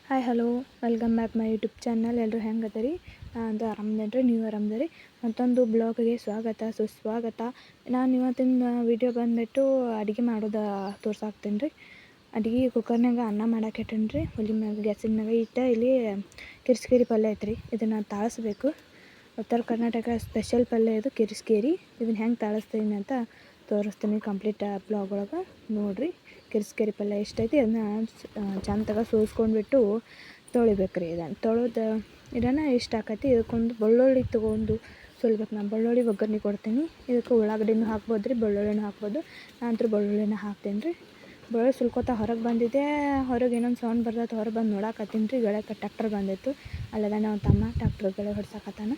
Hi hello welcome back my YouTube channel. ಎಲ್ಲರೂ ಹೆಂಗೆ ಅದರಿ? ನಾನು ಆರಾಮದೇನ್ರಿ, ನೀವು ಆರಾಮದಿರಿ. ಮತ್ತೊಂದು ಬ್ಲಾಗ್ಗೆ ಸ್ವಾಗತ ಸುಸ್ವಾಗತ. ನಾನು ಇವತ್ತಿನ ವಿಡಿಯೋ ಬಂದುಬಿಟ್ಟು ಅಡುಗೆ ಮಾಡೋದು ತೋರ್ಸಾಕ್ತೀನಿ ರೀ. ಅಡುಗೆ ಕುಕ್ಕರ್ನಾಗ ಅನ್ನ ಮಾಡಕ್ಕೆ ಇಟ್ಟೇನಿ ರೀ. ಒಲೆ ಮ್ಯಾಗ ಗ್ಯಾಸಿನ ಮ್ಯಾಗ ಇಟ್ಟು ಇಲ್ಲಿ ಕಿರಿಸ್ಕೇರಿ ಪಲ್ಯ ಐತ್ರಿ. ಇದನ್ನು ತಾಳಿಸ್ಬೇಕು. ಉತ್ತರ ಕರ್ನಾಟಕ ಸ್ಪೆಷಲ್ ಪಲ್ಯ ಇದು ಕಿರಿಸ್ಕೇರಿ. ಇದನ್ನು ಹೆಂಗೆ ತಾಳಿಸ್ತೀನಿ ಅಂತ ತೋರಿಸ್ತೀನಿ ಕಂಪ್ಲೀಟ್ ಬ್ಲಾಗ್ ಒಳಗೆ ನೋಡಿರಿ. ಕಿರಿಸ್ಕೇರಿ ಪಲ್ಯ ಎಷ್ಟೈತಿ ಅದನ್ನ ಚಂದಾಗ ಸೋಸ್ಕೊಂಡ್ಬಿಟ್ಟು ತೊಳಿಬೇಕು ರೀ. ಇದನ್ನು ಇಷ್ಟ ಆಕೈತಿ. ಇದಕ್ಕೊಂದು ಬೆಳ್ಳುಳ್ಳಿ ತೊಗೊಂಡು ಸುಲ್ಬೇಕು. ನಾನು ಬೆಳ್ಳುಳ್ಳಿ ಒಗ್ಗರಣೆ ಕೊಡ್ತೀನಿ. ಇದಕ್ಕೆ ಉಳ್ಳಾಗಡ್ಡಿನೂ ಹಾಕ್ಬೋದು ರೀ, ಬೆಳ್ಳುಳ್ಳಿನೂ ಹಾಕ್ಬೋದು. ನಾನಂತೂ ಬೆಳ್ಳುಳ್ಳಿನ ಹಾಕ್ತೀನಿ ರೀ. ಬೆಳ್ಳುಳ್ಳಿ ಸುಲ್ಕೋತ ಹೊರಗೆ ಬಂದಿದ್ದೆ. ಹೊರಗೆ ಇನ್ನೊಂದು ಸೌಂಡ್ ಬರ್ತೈತೆ, ಹೊರಗೆ ಬಂದು ನೋಡಾಕತ್ತೀನಿ ರೀ. ಗೆಳೆಯಕ್ಕೆ ಟ್ಯಾಕ್ಟರ್ ಬಂದಿತ್ತು. ಅಲ್ಲದ ನಾವು ತಮ್ಮ ಟ್ಯಾಕ್ಟರ್ ಗೆಳೆ ಹೊಡ್ಸಕತ್ತಾನ.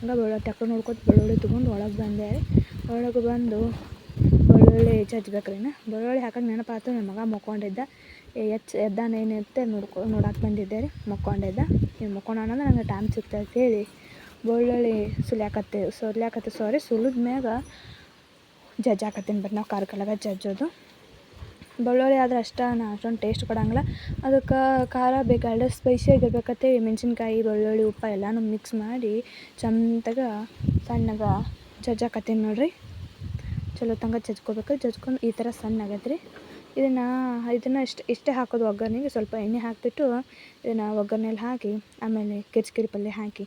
ಹಂಗೆ ಟ್ಯಾಕ್ಟರ್ ನೋಡ್ಕೊತ ಬೆಳ್ಳುಳ್ಳಿ ತೊಗೊಂಡು ಒಳಗೆ ಬಂದೆ. ಒಳಗೆ ಬಂದು ಬೆಳ್ಳುಳ್ಳಿ ಜಜ್ಬೇಕ್ರಿ. ಬೆಳ್ಳುಳ್ಳಿ ಹಾಕಕ್ಕೆ ನೆನಪಾಯ್ತು, ನನ್ನ ಮಗ ಮಕ್ಕೊಂಡಿದ್ದ. ಎದ್ದಾನೇನಂತೆ ನೋಡಕ್ಕೆ ಬಂದಿದ್ದೆ ರೀ. ಮಕ್ಕೊಂಡಿದ್ದ. ನೀವು ಮಕ್ಕೊಂಡ ನನಗೆ ಟೈಮ್ ಸಿಗ್ತೈತೆ ಹೇಳಿ ಬೆಳ್ಳುಳ್ಳಿ ಸುಲಿದ ಮ್ಯಾಗ ಜಜ್ಜಾಕತ್ತೀನಿ. ಬಟ್ ನಾವು ಕಾರ್ಕಲಾಗ ಜಜ್ಜೋದು. ಬೆಳ್ಳುಳ್ಳಿ ಆದ್ರೆ ಅಷ್ಟೊಂದು ಟೇಸ್ಟ್ ಕೊಡಂಗಿಲ್ಲ. ಅದಕ್ಕೆ ಖಾರ ಬೇಕು, ಎರಡು ಸ್ಪೈಸಿಯಾಗಿರ್ಬೇಕಂತೆ. ಮೆಣಸಿನ್ಕಾಯಿ, ಬೆಳ್ಳುಳ್ಳಿ, ಉಪ್ಪು ಎಲ್ಲನೂ ಮಿಕ್ಸ್ ಮಾಡಿ ಚಂದಾಗ ಸಣ್ಣಗ ಜಜ್ಜಾಕತ್ತೀನಿ ನೋಡಿರಿ. ಚಲೋ ತಂಗ ಜಜ್ಕೋಬೇಕು. ಜಜ್ಕೊಂಡು ಈ ಥರ ಸಣ್ಣ ಆಗೈತೆ ರೀ. ಇದನ್ನು ಇಷ್ಟೇ ಹಾಕೋದು ಒಗ್ಗರಣೆಗೆ. ಸ್ವಲ್ಪ ಎಣ್ಣೆ ಹಾಕಿಬಿಟ್ಟು ಇದನ್ನು ಒಗ್ಗರಣೆಯಲ್ಲಿ ಹಾಕಿ ಆಮೇಲೆ ಕಿರಿಸ್ಕೇರಿ ಪಲ್ಯ ಹಾಕಿ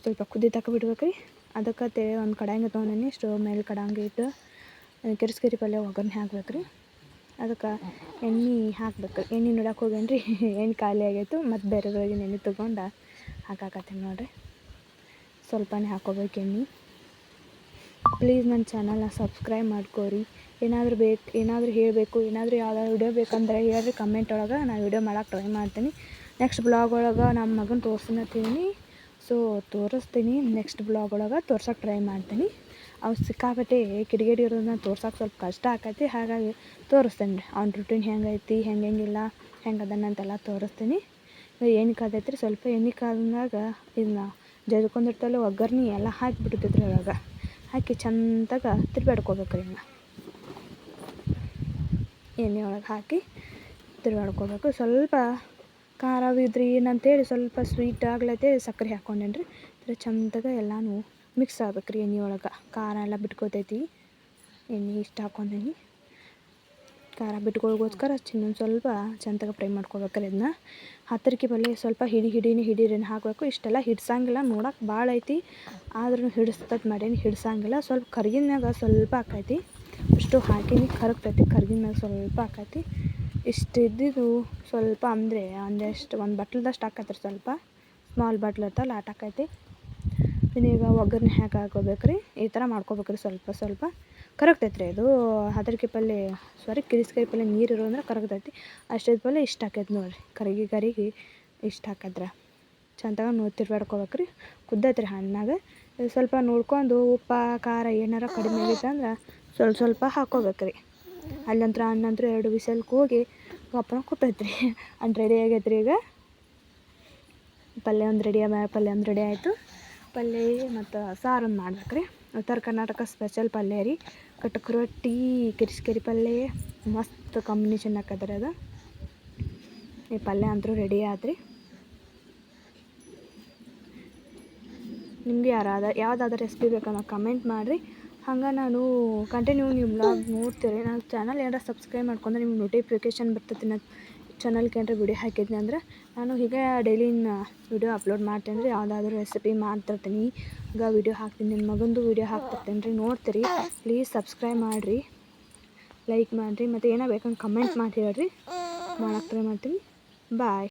ಸ್ವಲ್ಪ ಕುದಿ ಬಿಡ್ಬೇಕು ರೀ. ಅದಕ್ಕೆ ಒಂದು ಕಡಾಯಿಗೆ ತೊಗೊಂಡಿನಿ. ಸ್ಟವ್ ಮೇಲೆ ಕಡಾಂಗಿ ಇಟ್ಟು ಕಿರಿಸ್ಕೇರಿ ಪಲ್ಯ ಒಗ್ಗರಣೆ ಹಾಕ್ಬೇಕು ರೀ. ಅದಕ್ಕೆ ಎಣ್ಣೆ ಹಾಕ್ಬೇಕು. ಎಣ್ಣೆ ನೋಡಕ್ಕೆ ಹೋಗೇನಿ ರೀ, ಎಣ್ಣೆ ಖಾಲಿ ಆಗೈತು. ಮತ್ತು ಬೇರೆದ್ರೊಳಗೆ ಎಣ್ಣೆ ತೊಗೊಂಡು ಹಾಕಾಕತ್ತೀನಿ ನೋಡಿರಿ. ಸ್ವಲ್ಪನೇ ಹಾಕ್ಕೋಬೇಕು ಎಣ್ಣೆ. ಪ್ಲೀಸ್ ನನ್ನ ಚಾನಲ್ನ ಸಬ್ಸ್ಕ್ರೈಬ್ ಮಾಡ್ಕೋರಿ. ಏನಾದರೂ ಹೇಳಬೇಕು, ಏನಾದರೂ ಯಾವ್ದಾದ್ರು ವಿಡಿಯೋ ಬೇಕಂದ್ರೆ ಹೇಳ್ರಿ ಕಮೆಂಟ್ ಒಳಗೆ. ನಾನು ವಿಡಿಯೋ ಮಾಡೋಕೆ ಟ್ರೈ ಮಾಡ್ತೀನಿ. ನೆಕ್ಸ್ಟ್ ಬ್ಲಾಗ್ ಒಳಗೆ ನಮ್ಮ ಮಗನ ತೋರಿಸ್ತೀನಿ. ತೋರಿಸ್ತೀನಿ. ನೆಕ್ಸ್ಟ್ ಬ್ಲಾಗ್ ಒಳಗೆ ತೋರ್ಸೋಕೆ ಟ್ರೈ ಮಾಡ್ತೀನಿ. ಅವ್ನು ಸಿಕ್ಕಾಪಟ್ಟೆ ಕಿಡಿಗೇಡಿ ಇರೋದನ್ನ ತೋರ್ಸೋಕೆ ಸ್ವಲ್ಪ ಕಷ್ಟ ಆಕೈತಿ. ಹಾಗಾಗಿ ತೋರಿಸ್ತೀನಿ ರೀ. ಅವ್ನ ರೂಟೀನ್ ಹೆಂಗೈತಿ, ಹೆಂಗಿಲ್ಲ, ಹೆಂಗದನ್ನಂತೆಲ್ಲ ತೋರಿಸ್ತೀನಿ. ಎಣ್ಣೆ ಕಾದೈತಿ ರೀ. ಸ್ವಲ್ಪ ಎಣ್ಣೆ ಕಾದ್ಮ್ಯಾಗ ಇದನ್ನ ಜಜ್ಕೊಂಡಿರ್ತಲ್ಲ ಒಗ್ಗರಣೆ ಎಲ್ಲ ಹಾಕಿಬಿಡ್ತೈತ್ರಿ. ಒಳಗೆ ಹಾಕಿ ಚಂದಾಗ ತಿರ್ಗಾಡ್ಕೋಬೇಕು ರೀ. ಎಣ್ಣೆ ಒಳಗೆ ಹಾಕಿ ತಿರ್ಗಾಡ್ಕೋಬೇಕು. ಸ್ವಲ್ಪ ಖಾರ ಇದ್ರಿ ಏನಂತೇಳಿ ಸ್ವಲ್ಪ ಸ್ವೀಟ್ ಆಗ್ಲತ್ತೆ ಸಕ್ಕರೆ ಹಾಕ್ಕೊಂಡೇನಿ ರೀ. ಥರ ಚಂದಾಗ ಎಲ್ಲನೂ ಮಿಕ್ಸ್ ಆಗ್ಬೇಕು ರೀ. ಎಣ್ಣೆ ಒಳಗೆ ಖಾರ ಎಲ್ಲ ಬಿಟ್ಕೋತೈತಿ. ಎಣ್ಣೆ ಇಷ್ಟು ಹಾಕ್ಕೊಂಡೇನಿ. ಖಾರ ಬಿಟ್ಕೊಳ್ಳೋಗೋಸ್ಕರ ಇನ್ನೊಂದು ಸ್ವಲ್ಪ ಚಂದಾಗ ಫ್ರೈ ಮಾಡ್ಕೋಬೇಕ್ರಿ. ಇದನ್ನ ಹತ್ತರಿಕೆ ಪಲ್ಯ ಸ್ವಲ್ಪ ಹಿಡೀರಿನ ಹಾಕಬೇಕು. ಇಷ್ಟೆಲ್ಲ ಹಿಡ್ಸಂಗಿಲ್ಲ. ನೋಡೋಕೆ ಭಾಳ ಐತಿ, ಆದ್ರೂ ಹಿಡಿಸ್ತೈತೆ ಮಾಡೇನಿ. ಹಿಡ್ಸಂಗಿಲ್ಲ. ಸ್ವಲ್ಪ ಕರ್ಗಿನ ಮ್ಯಾಗ ಸ್ವಲ್ಪ ಹಾಕೈತಿ. ಇಷ್ಟು ಹಾಕೀನಿ. ಕರಗ್ತೈತಿ. ಕರ್ಗಿನ ಮ್ಯಾಗ ಸ್ವಲ್ಪ ಹಾಕೈತಿ. ಇಷ್ಟು ಇದ್ದಿದ್ದು ಸ್ವಲ್ಪ ಅಂದರೆ ಒಂದು ಬಟ್ಲದಷ್ಟು ಹಾಕೈತ್ರಿ. ಸ್ವಲ್ಪ ಸ್ಮಾಲ್ ಬಟ್ಲ್ ಇರ್ತಲ್ಲ ಆಟ ಹಾಕೈತಿ. ಈಗ ಒಗ್ಗರಣೆ ಹಾಕೋಬೇಕು ರೀ. ಈ ಥರ ಮಾಡ್ಕೋಬೇಕ್ರಿ. ಸ್ವಲ್ಪ ಕರಗ್ತೈತೆ ರೀ. ಇದು ಕಿರಿಸ್ಕೇರಿ ಪಲ್ಯ ನೀರು ಇರೋ ಕರಗ್ತೈತಿ. ಅಷ್ಟಿದ ಪಲ್ಯ ಇಷ್ಟು ಹಾಕೈತಿ ನೋಡಿರಿ. ಕರಗಿ ಇಷ್ಟು ಹಾಕಿದ್ರೆ ಚಂದಾಗ ತಿರ್ಗಾಡ್ಕೋಬೇಕ್ರಿ. ಕುದ್ದೈತೆ ರೀ ಹಣ್ಣಾಗ. ಸ್ವಲ್ಪ ನೋಡ್ಕೊಂಡು ಉಪ್ಪು ಖಾರ ಏನಾರ ಕಡಿಮೆ ಆಗೈತೆ ಅಂದ್ರೆ ಸ್ವಲ್ಪ ಹಾಕ್ಕೋಬೇಕ್ರಿ. ಅಲ್ಲಂತ್ರ ಹಣ್ಣಂತ್ರ 2 ವಿಸಲ್ ಕೂಗಿ ಗಪ್ಪನ ಕೂತೈತೆ ರೀ. ರೆಡಿ ಆಗೈತೆ ರೀ. ಈಗ ಪಲ್ಯ ಒಂದು ರೆಡಿ ಆಯಿತು. ಪಲ್ಯ ಮತ್ತು ಸಾರೊಂದು ಮಾಡ್ಬೇಕು ರೀ. ಉತ್ತರ ಕರ್ನಾಟಕ ಸ್ಪೆಷಲ್ ಪಲ್ಯ ರೀ. ಕಟಕ್ ರೊಟ್ಟಿ, ಕಿರಿಸ್ಕೇರಿ ಪಲ್ಯ ಮಸ್ತ್ ಕಾಂಬಿನೇಷನ್ ಹಾಕಿದ್ರೆ ಅದು. ಈ ಪಲ್ಯ ಅಂತೂ ರೆಡಿ ಆದ್ರಿ. ನಿಮಗೆ ಯಾವುದಾದ್ರೂ ರೆಸಿಪಿ ಬೇಕನ್ನೋ ಕಮೆಂಟ್ ಮಾಡಿರಿ. ಹಂಗೆ ನಾನು ಕಂಟಿನ್ಯೂ ನೀವು ಬ್ಲಾಗ್ ನೋಡ್ತೀರಿ. ನಾನು ಚಾನಲ್ ಏನಾರ ಸಬ್ಸ್ಕ್ರೈಬ್ ಮಾಡ್ಕೊಂಡ್ರೆ ನಿಮ್ಗೆ ನೋಟಿಫಿಕೇಷನ್ ಬರ್ತೈತಿ. ನಾನು ಚಾನಲ್ಗೆ ಏನಾರ ವಿಡಿಯೋ ಹಾಕಿದ್ನಿ ಅಂದ್ರೆ ನಾನು ಹೀಗೆ ಡೈಲಿ ವಿಡಿಯೋ ಅಪ್ಲೋಡ್ ಮಾಡ್ತೀನಿ ರೀ. ಯಾವುದಾದ್ರೂ ರೆಸಿಪಿ ಮಾಡ್ತಿರ್ತೀನಿ. ಈಗ ವಿಡಿಯೋ ಹಾಕ್ತೀನಿ. ನನ್ನ ಮಗಂದು ವಿಡಿಯೋ ಹಾಕ್ತಿರ್ತೀನಿ ರೀ, ನೋಡ್ತೀರಿ. ಪ್ಲೀಸ್ ಸಬ್ಸ್ಕ್ರೈಬ್ ಮಾಡಿರಿ, ಲೈಕ್ ಮಾಡಿರಿ. ಮತ್ತು ಏನೋ ಬೇಕಂದ್ರೆ ಕಮೆಂಟ್ ಮಾಡಿ ಹೇಳ್ರಿ. ಮಾಡೋಕೆ ಟ್ರೈ ಮಾಡ್ತೀನಿ. ಬಾಯ್.